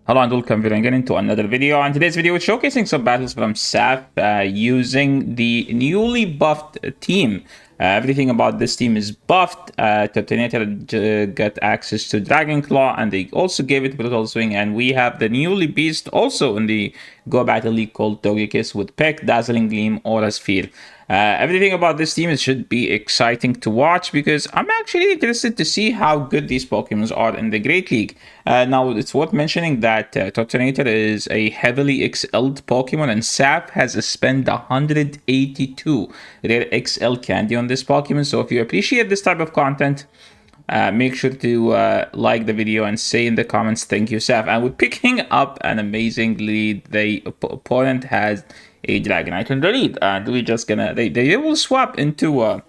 Hello and welcome again into another video. And today's video is showcasing some battles from SAF using the newly buffed team. Everything about this team is buffed. Terminator got access to Dragon Claw, and they also gave it Brutal Swing. And we have the newly beast also in the Go Battle League called Togekiss with Peck, Dazzling Gleam, Aura Sphere. Everything about this team should be exciting to watch because I'm actually interested to see how good these Pokemons are in the Great League. Now, it's worth mentioning that Tortonator is a heavily XL'd Pokemon, and SAP has spent 182 rare XL candy on this Pokemon. So if you appreciate this type of content, make sure to like the video and say in the comments, thank you, Saf. And we're picking up an amazing lead. The opponent has a Dragonite in the lead. And we're just gonna, they will swap into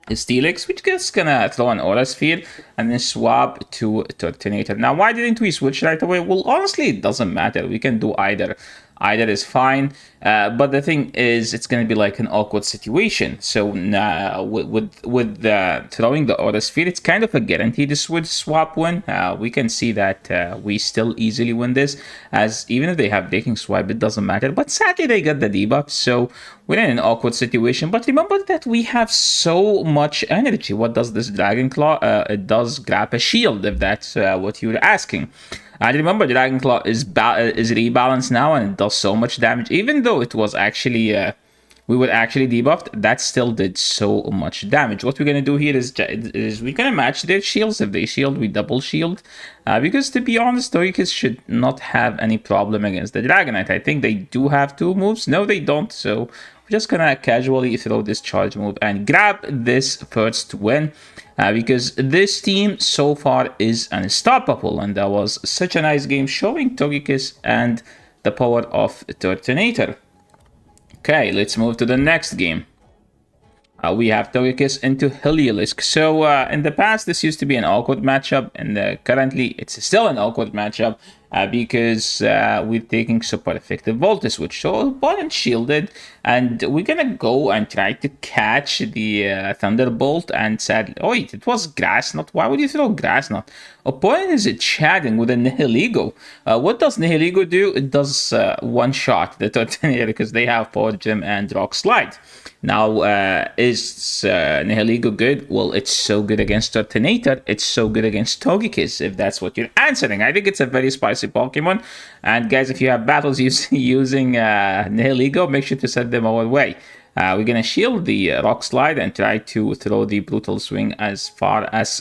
Steelix, which is gonna throw an Aura Sphere and then swap to Turtonator. Now, why didn't we switch right away? Well, honestly, it doesn't matter. We can do either. Either is fine. But the thing is, it's gonna be like an awkward situation. So with throwing the Aura Sphere, it's kind of a guaranteed swap win. We can see that we still easily win this, as even if they have Breaking Swipe, it doesn't matter. But sadly, they got the debuff, so we're in an awkward situation. But remember that we have so much energy. What does this Dragon Claw? It does grab a shield, if that's what you're asking. And remember, Dragon Claw is rebalanced now, and it does so much damage. Even though it was actually we were actually debuffed, that still did so much damage. What we're gonna do here is we're gonna match their shields. If they shield, we double shield. Because to be honest, Togekiss should not have any problem against the Dragonite. I think they do have two moves. No, they don't. So we're just gonna casually throw this charge move and grab this first win. Because this team so far is unstoppable, and that was such a nice game showing Togekiss and the power of Turtonator. Okay, let's move to the next game. We have Togekiss into Heliolisk. So in the past, this used to be an awkward matchup, and currently it's still an awkward matchup because we're taking super effective Voltage Switch. So opponent shielded, and we're gonna go and try to catch the Thunderbolt. And said, oh wait, it was Grass Knot. Why would you throw Grass Knot? Opponent is chatting with a Nihiligo. What does Nihiligo do? It does one shot the Tortonator because they have Power Gem and Rock Slide. Now, is Nihiligo good? Well, it's so good against Turtonator. It's so good against Togekiss, if that's what you're answering. I think it's a very spicy Pokemon. And guys, if you have battles using Nihiligo, make sure to send them our way. We're gonna shield the Rock Slide and try to throw the Brutal Swing as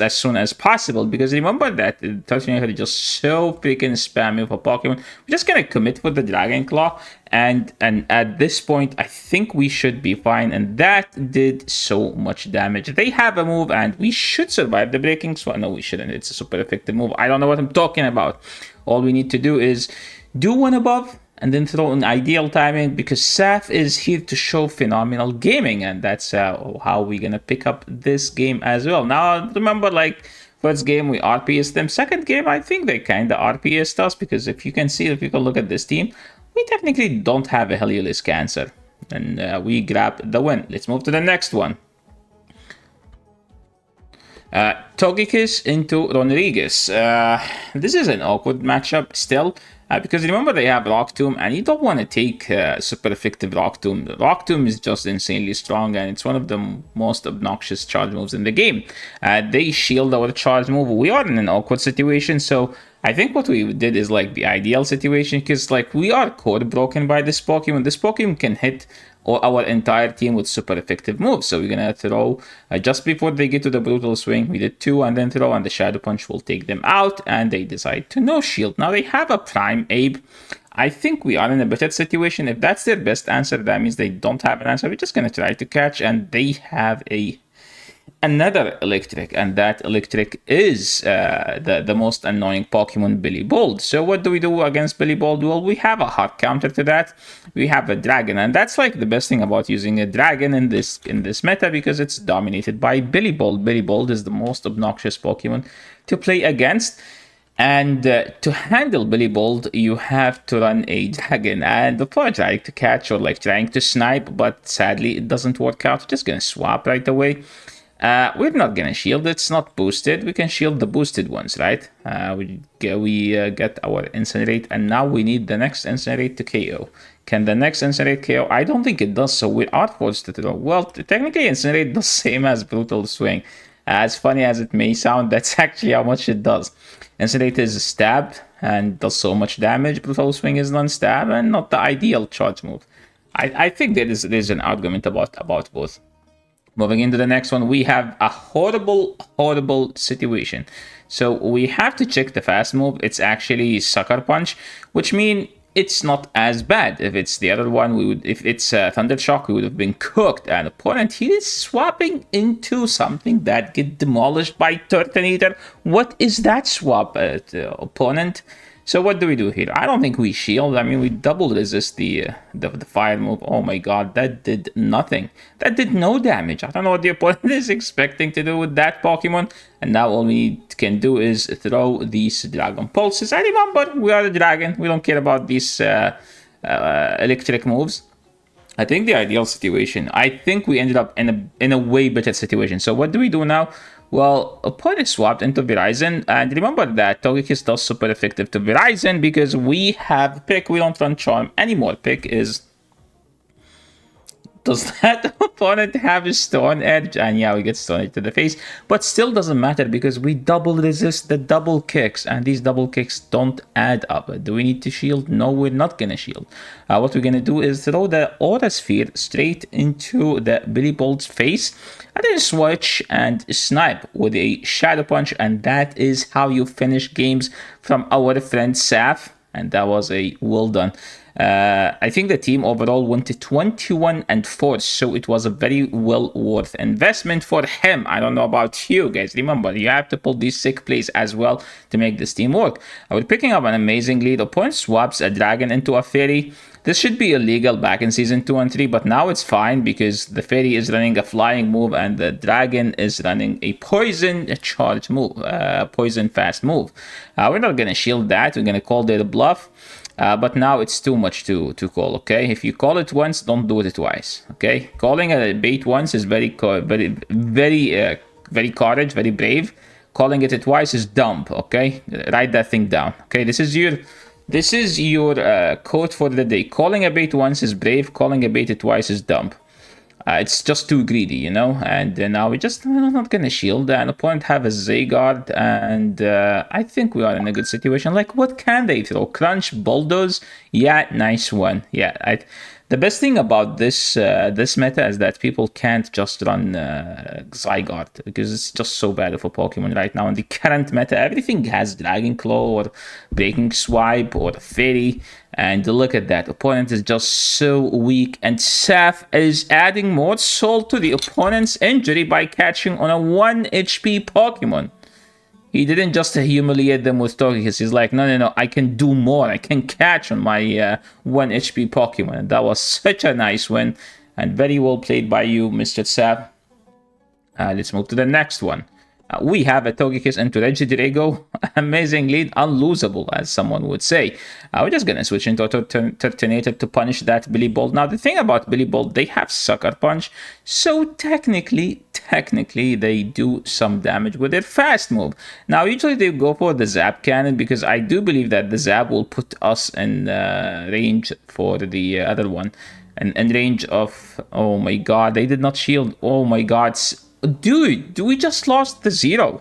soon as possible, because remember that Turtonator is just so freaking spammy for Pokemon. We're just gonna commit with the Dragon Claw, and at this point I think we should be fine, and that did so much damage. They have a move and we should survive the Breaking Swipe. No, we shouldn't. It's a super effective move. I don't know what I'm talking about. All we need to do is do one above and then throw in ideal timing, because Saf is here to show phenomenal gaming, and that's how we're gonna pick up this game as well. Now, remember, like, first game we RPS'd them. Second game, I think they kinda RPS'd us, because if you can look at this team, we technically don't have a Heliolisk answer. And we grab the win. Let's move to the next one. Togekiss into Rodriguez. This is an awkward matchup still. Because remember, they have Rock Tomb, and you don't want to take super effective Rock Tomb. Rock Tomb is just insanely strong, and it's one of the most obnoxious charge moves in the game. They shield our charge move. We are in an awkward situation, so I think what we did is like the ideal situation, because like we are core broken by this Pokemon. This Pokemon can hit our entire team with super effective moves. So we're gonna throw just before they get to the Brutal Swing. We did two and then throw, and the Shadow Punch will take them out, and they decide to no shield. Now they have a Prime Ape. I think we are in a better situation. If that's their best answer, that means they don't have an answer. We're just gonna try to catch, and they have another electric, and that electric is the most annoying Pokemon, Billy Bold. So what do we do against Billy Bold? Well, we have a hard counter to that. We have a dragon, and that's like the best thing about using a dragon in this meta, because it's dominated by Billy Bold. Billy Bold is the most obnoxious Pokemon to play against. And to handle Billy Bold, you have to run a dragon. And before trying to catch or like trying to snipe, but sadly it doesn't work out, we're just gonna swap right away. We're not gonna shield. It's not boosted. We can shield the boosted ones, right? We get our Incinerate, and now we need the next Incinerate to KO. Can the next Incinerate KO? I don't think it does, so we are forced to throw. Well, technically Incinerate does the same as Brutal Swing. As funny as it may sound, that's actually how much it does. Incinerate is stab and does so much damage. Brutal Swing is non-stab and not the ideal charge move. I think there's an argument about both. Moving into the next one, we have a horrible situation. So we have to check the fast move. It's actually Sucker Punch, which means it's not as bad. If it's the other one, if it's Thunder Shock, we would have been cooked. And opponent, he is swapping into something that get demolished by Turtonator. What is that swap, opponent? So what do we do here? I don't think we shield. I mean, we double resist the fire move. Oh my god, that did nothing. That did no damage. I don't know what the opponent is expecting to do with that Pokemon. And now all we can do is throw these Dragon Pulses. I remember, we are a dragon. We don't care about these electric moves. I think the ideal situation, I think we ended up in a way better situation. So what do we do now? Well, opponent swapped into Verizon, and remember that Togekiss does super effective to Verizon because we have Pick, we don't run Charm anymore. Pick is... Does that opponent have a Stone Edge? And yeah, we get Stone Edge to the face, but still doesn't matter because we double resist the double kicks, and these double kicks don't add up. Do we need to shield? No, we're not gonna shield. What we're gonna do is throw the Aura Sphere straight into the Billy Bolt's face, and then switch and snipe with a Shadow Punch, and that is how you finish games from our friend Saf, and that was a well done. I think the team overall went to 21-4, so it was a very well worth investment for him. I don't know about you guys. Remember, you have to pull these sick plays as well to make this team work. We're picking up an amazing lead. Opponent swaps a dragon into a fairy. This should be illegal back in season 2 and 3, but now it's fine because the fairy is running a flying move and the dragon is running a poison charge move, poison fast move. We're not gonna shield that. We're gonna call their bluff. But now it's too much to call, okay? If you call it once, don't do it twice, okay? Calling a bait once is very courage, very brave. Calling it twice is dumb, okay? Write that thing down, okay? This is your quote for the day. Calling a bait once is brave. Calling a bait twice is dumb. It's just too greedy, you know, and now we're not gonna shield. An opponent have a Zygarde, and I think we are in a good situation. Like, what can they throw? Crunch, Bulldoze? Yeah, nice one. Yeah, the best thing about this meta is that people can't just run Zygarde because it's just so bad of a Pokemon right now. In the current meta, everything has Dragon Claw or Breaking Swipe or Fairy. And look at that. Opponent is just so weak. And Saf is adding more salt to the opponent's injury by catching on a 1 HP Pokemon. He didn't just humiliate them with Togekiss. He's like, no, I can do more. I can catch on my 1 HP Pokemon. And that was such a nice win. And very well played by you, Mr. Saf. Let's move to the next one. We have a Togekiss into Regidrago. Amazing lead, unlosable, as someone would say. We're just gonna switch into a Turtonator to punish that Billy Bolt. Now, the thing about Billy Bolt, they have Sucker Punch, so technically, they do some damage with their fast move. Now, usually they go for the Zap Cannon, because I do believe that the Zap will put us in range for the other one. And in range of, oh my god, they did not shield, oh my god. Dude, we just lost the 0.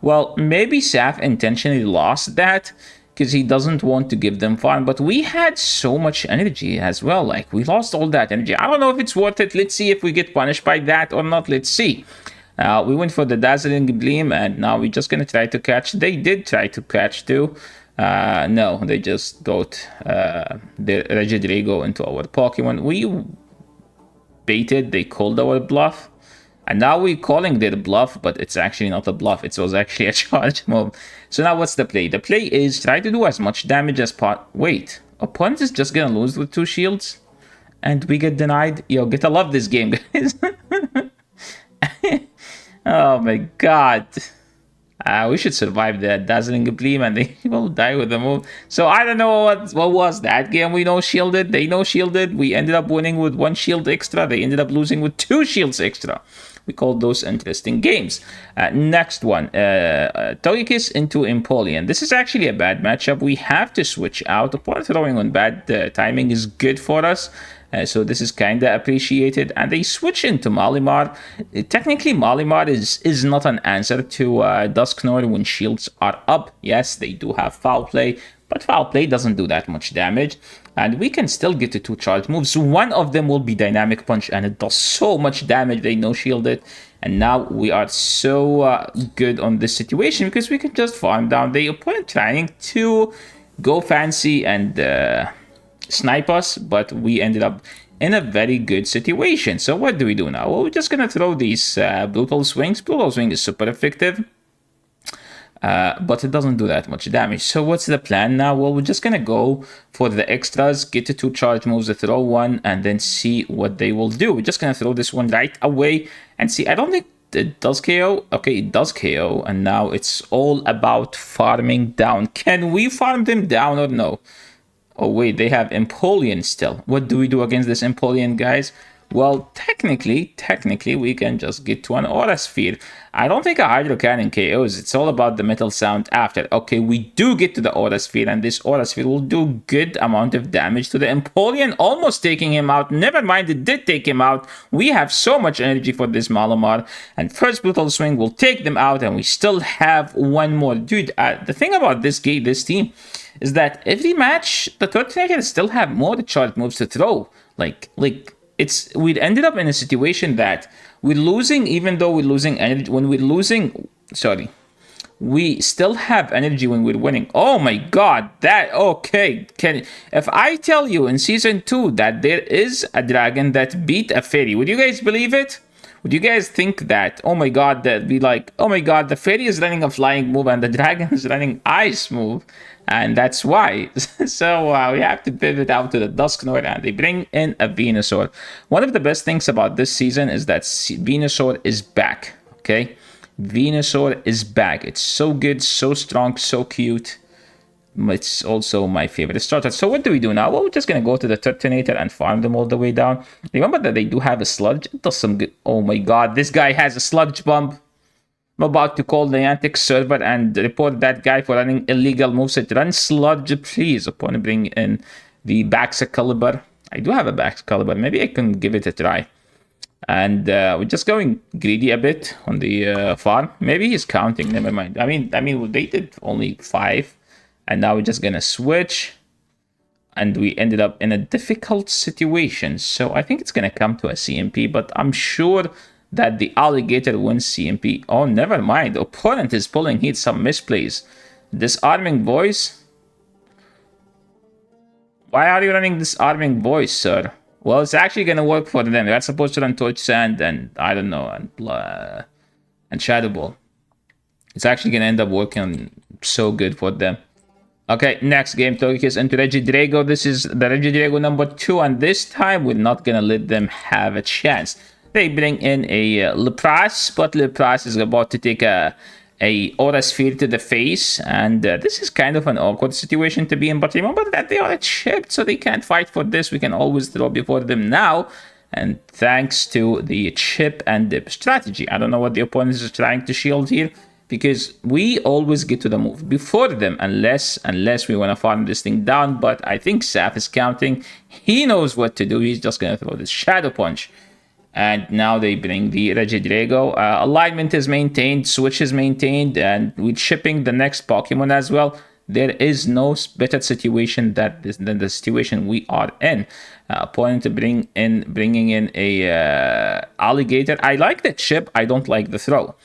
Well, maybe Saf intentionally lost that because he doesn't want to give them fun, but we had so much energy as well. Like, we lost all that energy. I don't know if it's worth it. Let's see if we get punished by that or not. Let's see. We went for the Dazzling Gleam, and now we're just going to try to catch. They did try to catch too. No, they just got the Regidrago into our Pokemon. We baited. They called our bluff. And now we're calling their bluff, but it's actually not a bluff. It was actually a charge move. So now what's the play? The play is try to do as much damage as possible. Wait, opponent is just going to lose with 2 shields? And we get denied? Yo, get to love this game, guys. Oh my god. We should survive the Dazzling Gleam and they will die with the move. So I don't know what was that game. We no shielded. They no shielded. We ended up winning with 1 shield extra. They ended up losing with 2 shields extra. We call those interesting games. Next one, Togekiss into Empoleon. This is actually a bad matchup. We have to switch out. Opponent throwing on bad timing is good for us. So this is kind of appreciated. And they switch into Malimar. Technically, Malimar is not an answer to Dusknoir when shields are up. Yes, they do have Foul Play, but Foul Play doesn't do that much damage. And we can still get to 2 charge moves. One of them will be Dynamic Punch, and it does so much damage. They no-shield it. And now we are so good on this situation because we can just farm down the opponent trying to go fancy and snipe us, but we ended up in a very good situation. So what do we do now? Well, we're just gonna throw these Brutal Swings. Brutal Swing is super effective, but it doesn't do that much damage. So what's the plan now? Well, we're just gonna go for the extras, get to 2 charge moves, throw one, and then see what they will do. We're just gonna throw this one right away and see. I don't think it does KO. Okay, it does KO, and now it's all about farming down. Can we farm them down or no? Oh wait, they have Empoleon still. What do we do against this Empoleon, guys? Well, technically, we can just get to an Aura Sphere. I don't think a Hydro Cannon KOs. It's all about the Metal Sound after. Okay, we do get to the Aura Sphere, and this Aura Sphere will do good amount of damage to the Empoleon, almost taking him out. Never mind, it did take him out. We have so much energy for this Malamar, and first Brutal Swing will take them out, and we still have one more. Dude, the thing about this team is that every match, the Turtwig still have more charge moves to throw. We ended up in a situation that we're losing, even though we're losing energy. When we're losing, we still have energy when we're winning. Oh my god, okay. If I tell you in Season 2 that there is a dragon that beat a fairy, would you guys believe it? Would you guys think that, oh my god, that be like, oh my god, the fairy is running a flying move and the dragon is running ice move, and that's why. So we have to pivot out to the Dusknoir, and they bring in a Venusaur. One of the best things about this season is that Venusaur is back, okay? Venusaur is back. It's so good, so strong, so cute. It's also my favorite starter. So what do we do now? Well, we're just going to go to the Turtonator and farm them all the way down. Remember that they do have a Sludge. It does some good. Oh my god, this guy has a Sludge Bomb. I'm about to call the Niantic server and report that guy for running illegal moveset. Run Sludge, please. Upon bring in the Baxacalibur. I do have a Baxacalibur. Maybe I can give it a try. And we're just going greedy a bit on the farm. Maybe he's counting. Never mind. I mean, they did only 5. And now we're just gonna switch, and we ended up in a difficult situation. So I think it's gonna come to a CMP, but I'm sure that the alligator wins CMP. Oh, never mind. Opponent is pulling heat. Some misplays. Disarming Voice. Why are you running Disarming Voice, sir? Well, it's actually gonna work for them. They're supposed to run Torch Sand and I don't know and Shadow Ball. It's actually gonna end up working so good for them. Okay, next game, Togekiss into Regidrago. This is the Regidrago number 2, and this time we're not gonna let them have a chance. They bring in a Lapras, but Lapras is about to take a Aura Sphere to the face, and this is kind of an awkward situation to be in, but remember that they are chipped, so they can't fight for this. We can always throw before them now, and thanks to the chip and dip strategy. I don't know what the opponent is trying to shield here, because we always get to the move before them unless we want to farm this thing down. But I think Saf is counting. He knows what to do. He's just going to throw this Shadow Punch. And now they bring the Regidrago. Alignment is maintained, switch is maintained, and we're shipping the next Pokemon as well. There is no better situation than the situation we are in. Opponent bringing in a alligator. I like the chip. I don't like the throw.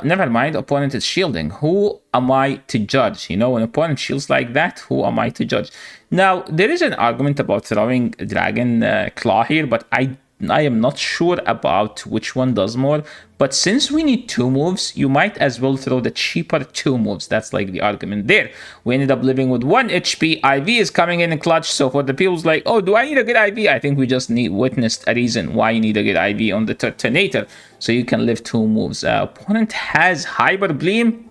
Never mind, opponent is shielding. Who am I to judge? You know, when opponent shields like that, who am I to judge? Now, there is an argument about throwing Dragon Claw here, but I am not sure about which one does more. But since we need 2 moves, you might as well throw the cheaper 2 moves. That's like the argument there. We ended up living with 1 HP. IV is coming in clutch. So for the people's like, oh, do I need a good IV? I think we just witnessed a reason why you need a good IV on the Turtonator. So you can live 2 moves. Opponent has Hyper Beam.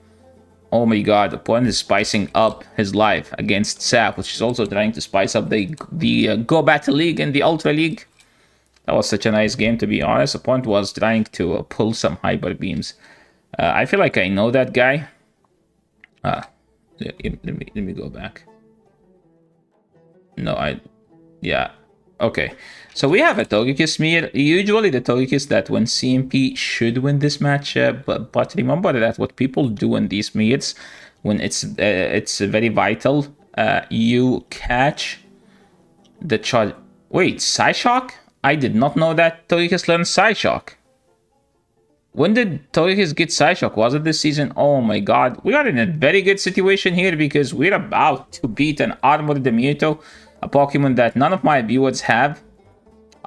Oh my god, opponent is spicing up his life against Sap, which is also trying to spice up the Go Battle League and the Ultra League. That was such a nice game, to be honest. Opponent was trying to pull some hyper beams. I feel like I know that guy. Let me go back. No, yeah. Okay. So we have a Togekiss meter. Usually the Togekiss that when CMP should win this match, but remember that what people do in these meets, when it's very vital, you catch the charge. Wait, Psyshock? I did not know that Togekiss learned Psyshock. When did Togekiss get Psyshock? Was it this season? Oh my god. We are in a very good situation here because we're about to beat an Armored Mewtwo, a Pokemon that none of my viewers have.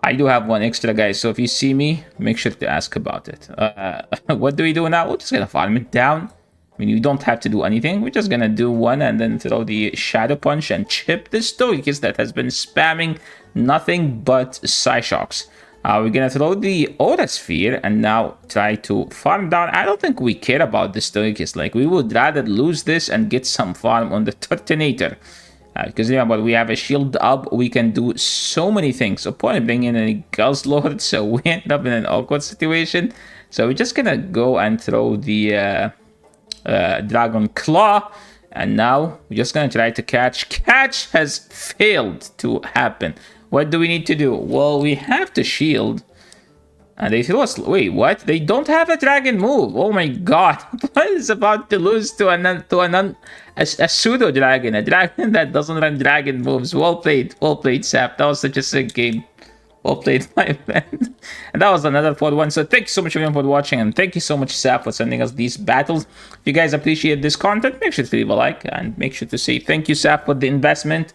I do have one extra, guys, so if you see me, make sure to ask about it. What do we do now? We're just gonna farm it down. I mean, you don't have to do anything. We're just gonna do one and then throw the Shadow Punch and chip this Togekiss that has been spamming nothing but Psyshocks. We're gonna throw the Aura Sphere and now try to farm down. I don't think we care about this Togekiss. Like, we would rather lose this and get some farm on the Turtonator. Because remember, we have a shield up, we can do so many things. Opponent bring in a Guzzlord, so we end up in an awkward situation. So we're just gonna go and throw the Dragon Claw, and now we're just gonna try to catch. Catch has failed to happen. What do we need to do? Well, we have to shield. And they throw us. Wait, what? They don't have a dragon move. Oh my god. What is about to lose to a pseudo dragon? A dragon that doesn't run dragon moves. Well played, Sap. That was such a sick game. Well played, my friend. And that was another 4-1. So thank you so much everyone for watching. And thank you so much, Sap, for sending us these battles. If you guys appreciate this content, make sure to leave a like. And make sure to say thank you, Sap, for the investment.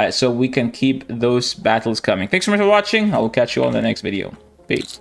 So we can keep those battles coming. Thanks so much for watching. I will catch you all in the next video. Peace.